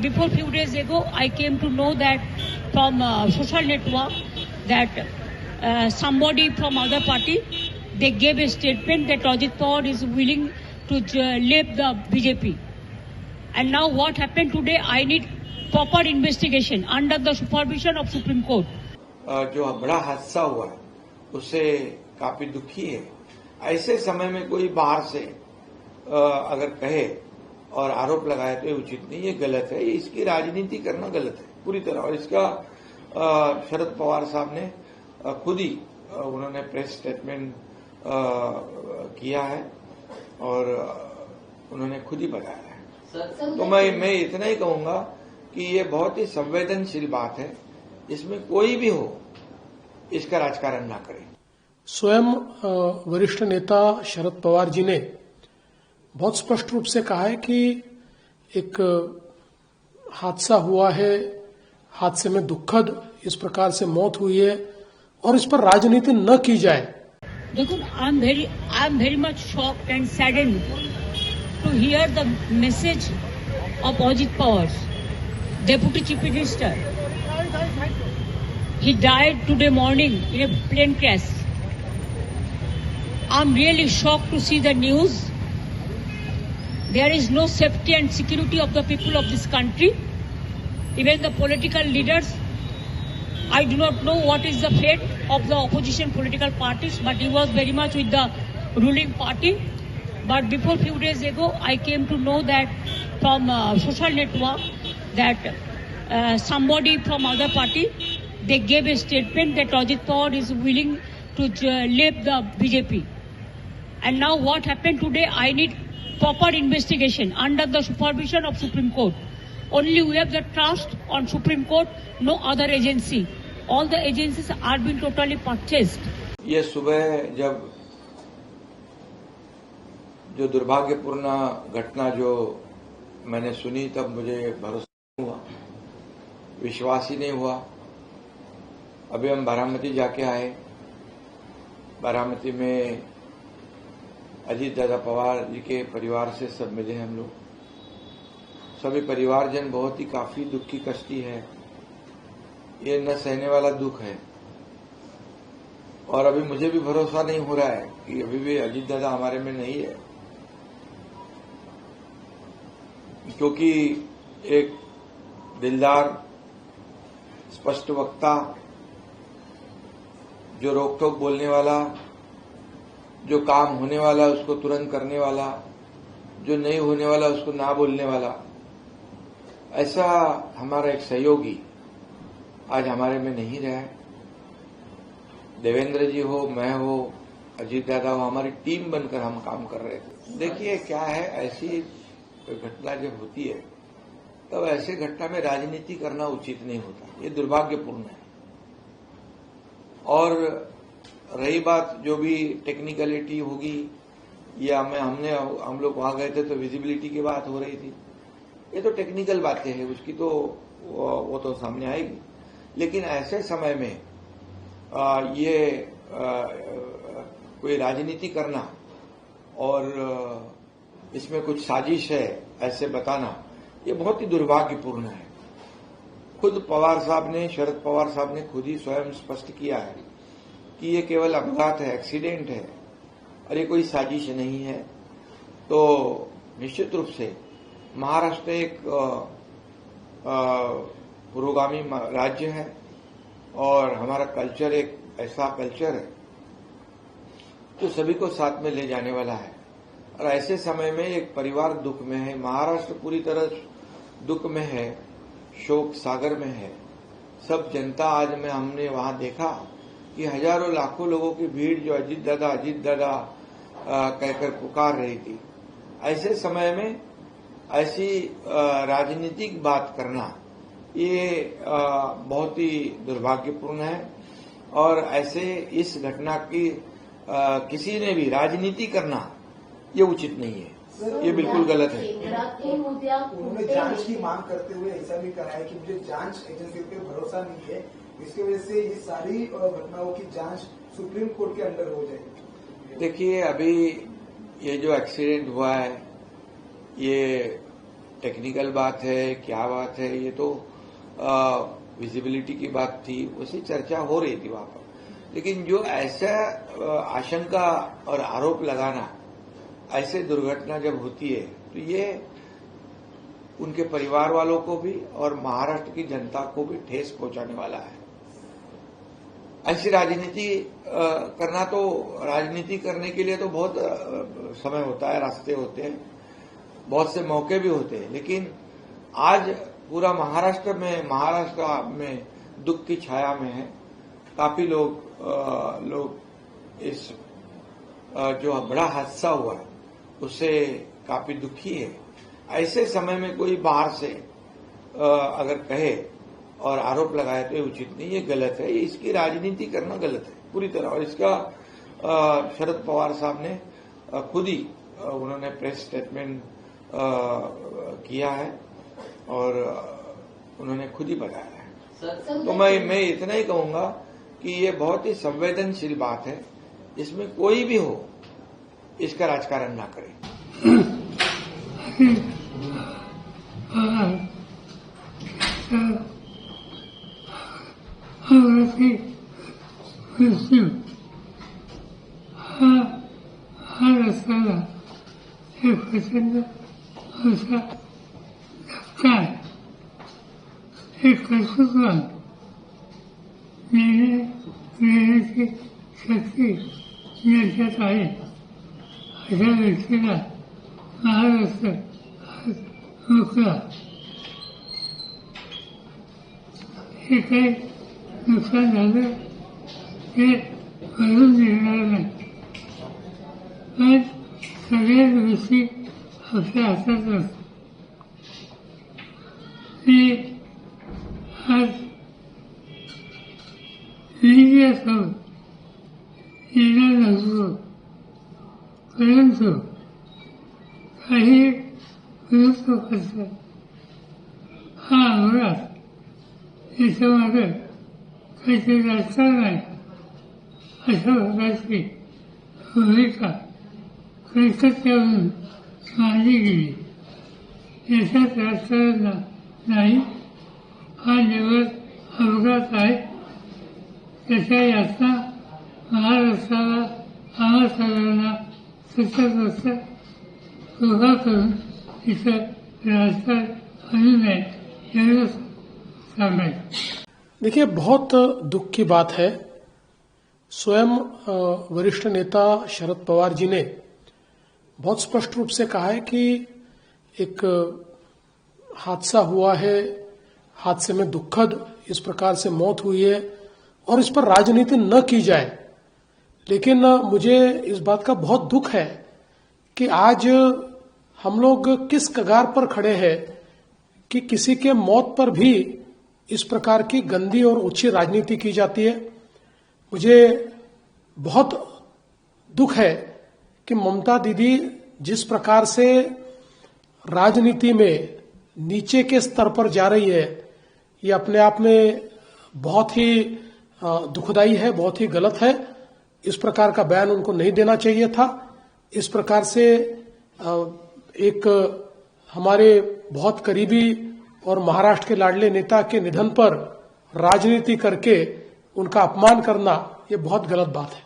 before few days ago, I came to know that from social network that somebody from other party, they gave a statement that Ajit Pawar is willing to leave the BJP. And now what happened today, I need proper investigation under the supervision of Supreme Court. जो बड़ा हादसा हुआ उससे काफी दुखी है। ऐसे समय में कोई बाहर से अगर कहे और आरोप लगाए तो ये उचित नहीं, ये गलत है, ये इसकी राजनीति करना गलत है पूरी तरह। और इसका शरद पवार साहब ने खुद ही उन्होंने प्रेस स्टेटमेंट किया है और उन्होंने खुद ही बताया है। तो मैं इतना ही कहूंगा कि ये बहुत ही संवेदनशील बात है, इसमें कोई भी हो इसका राजकारण ना करे। स्वयं वरिष्ठ नेता शरद पवार जी ने बहुत स्पष्ट रूप से कहा है कि एक हादसा हुआ है, हादसे में दुखद इस प्रकार से मौत हुई है और इस पर राजनीति न की जाए। देखो, I am very much shocked and saddened to hear the message of Ajit Pawar, deputy chief minister. He died today morning in a plane crash. I'm really shocked to see the news. There is no safety and security of the people of this country. Even the political leaders, I do not know what is the fate of the opposition political parties, but he was very much with the ruling party. But before few days ago, I came to know that from social network that somebody from other party, they gave a statement that Ajit Pawar is willing to leave the BJP. And now what happened today, I need proper investigation under the supervision of Supreme Court. Only we have the trust on Supreme Court, no other agency. All the agencies are being totally purchased. ये सुबह जब जो दुर्भाग्यपूर्ण घटना जो मैंने सुनी तब मुझे भरोसा नहीं हुआ, विश्वास ही नहीं हुआ। अभी हम बारामती जाके आए, बारामती में अजीत दादा पवार जी के परिवार से सब मिले हम लोग। सभी परिवारजन बहुत ही काफी दुखी कष्टी है, ये न सहने वाला दुख है। और अभी मुझे भी भरोसा नहीं हो रहा है कि अभी भी अजीत दादा हमारे में नहीं है, क्योंकि एक दिलदार स्पष्ट वक्ता, जो रोक टोक बोलने वाला, जो काम होने वाला उसको तुरंत करने वाला, जो नहीं होने वाला उसको ना बोलने वाला, ऐसा हमारा एक सहयोगी आज हमारे में नहीं रहा है। देवेंद्र जी हो, मैं हो, अजीत दादा हो, हमारी टीम बनकर हम काम कर रहे थे। देखिए क्या है, ऐसी कोई घटना जब होती है तब ऐसे घटना में राजनीति करना उचित नहीं होता, ये दुर्भाग्यपूर्ण है। और रही बात जो भी टेक्निकलिटी होगी, या हम लोग वहां गए थे तो विजिबिलिटी की बात हो रही थी, ये तो टेक्निकल बातें हैं, उसकी तो वो तो सामने आएगी। लेकिन ऐसे समय में ये कोई राजनीति करना और इसमें कुछ साजिश है ऐसे बताना, ये बहुत ही दुर्भाग्यपूर्ण है। खुद पवार साहब ने, शरद पवार साहब ने खुद ही स्वयं स्पष्ट किया है कि ये केवल अपघात है, एक्सीडेंट है और ये कोई साजिश नहीं है। तो निश्चित रूप से महाराष्ट्र एक पुरोगामी राज्य है और हमारा कल्चर एक ऐसा कल्चर है जो सभी को साथ में ले जाने वाला है। और ऐसे समय में एक परिवार दुख में है, महाराष्ट्र पूरी तरह दुख में है, शोक सागर में है। सब जनता आज में हमने वहां देखा कि हजारों लाखों लोगों की भीड़ जो अजीत दादा कहकर पुकार रही थी। ऐसे समय में ऐसी राजनीतिक बात करना ये बहुत ही दुर्भाग्यपूर्ण है। और ऐसे इस घटना की किसी ने भी राजनीति करना ये उचित नहीं है, ये बिल्कुल गलत है। उन्होंने जांच की मांग करते हुए ऐसा भी कहा है कि मुझे जांच एजेंसी पे भरोसा नहीं है, इसकी वजह से ये सारी घटनाओं की जांच सुप्रीम कोर्ट के अंडर हो जाएगी। देखिए, अभी ये जो एक्सीडेंट हुआ है ये टेक्निकल बात है, क्या बात है, ये तो विजिबिलिटी की बात थी, उसी चर्चा हो रही थी वहां पर। लेकिन जो ऐसा आशंका और आरोप लगाना, ऐसे दुर्घटना जब होती है तो ये उनके परिवार वालों को भी और महाराष्ट्र की जनता को भी ठेस पहुंचाने वाला है। ऐसी राजनीति करना, तो राजनीति करने के लिए तो बहुत समय होता है, रास्ते होते हैं, बहुत से मौके भी होते हैं, लेकिन आज पूरा महाराष्ट्र में दुख की छाया में है। काफी लोग इस जो बड़ा हादसा हुआ उससे काफी दुखी है। ऐसे समय में कोई बाहर से अगर कहे और आरोप लगाए तो ये उचित नहीं, ये गलत है, इसकी राजनीति करना गलत है पूरी तरह। और इसका शरद पवार साहब ने खुद ही उन्होंने प्रेस स्टेटमेंट किया है और उन्होंने खुद ही बताया है। तो मैं इतना ही कहूंगा कि ये बहुत ही संवेदनशील बात है, इसमें कोई भी हो इसका राजकारण ना करे। एक प्रचंड असा धक्का आहे। एक कर्तृत्ववान निर्णय घेण्याची शक्ती ज्याच्यात आहे अशा व्यक्तीला महाराष्ट्र आज मोकळा। हे काही नुकसान झालं हे भरून निघणार नाही, पण सगळ्या गोष्टी आपल्या हातात असतात। मी आज मीडियासमोर येणार नव्हतो, परंतु काही विरोध करतात हा अंगरात याच्यामागे काहीतरी राजकारण आहे अशा प्रकारची भूमिका कलकत्त्यावरून मांडली गेली। याच्यात राजकारण नाही, हा निवड अपघात आहे। त्याच्या यातना महाराष्ट्राला आम्हा सगळ्यांना सतत असतात, कृपा करून इथं राजकारण आणू नये एवढं सांगायचं। देखिए, बहुत दुख की बात है। स्वयं वरिष्ठ नेता शरद पवार जी ने बहुत स्पष्ट रूप से कहा है कि एक हादसा हुआ है, हादसे में दुखद इस प्रकार से मौत हुई है और इस पर राजनीति न की जाए। लेकिन मुझे इस बात का बहुत दुख है कि आज हम लोग किस कगार पर खड़े हैं कि किसी के मौत पर भी इस प्रकार की गंदी और ऊंची राजनीति की जाती है। मुझे बहुत दुख है कि ममता दीदी जिस प्रकार से राजनीति में नीचे के स्तर पर जा रही है, ये अपने आप में बहुत ही दुखदाई है, बहुत ही गलत है। इस प्रकार का बयान उनको नहीं देना चाहिए था। इस प्रकार से एक हमारे बहुत करीबी और महाराष्ट्र के लाडले नेता के निधन पर राजनीति करके उनका अपमान करना, ये बहुत गलत बात है।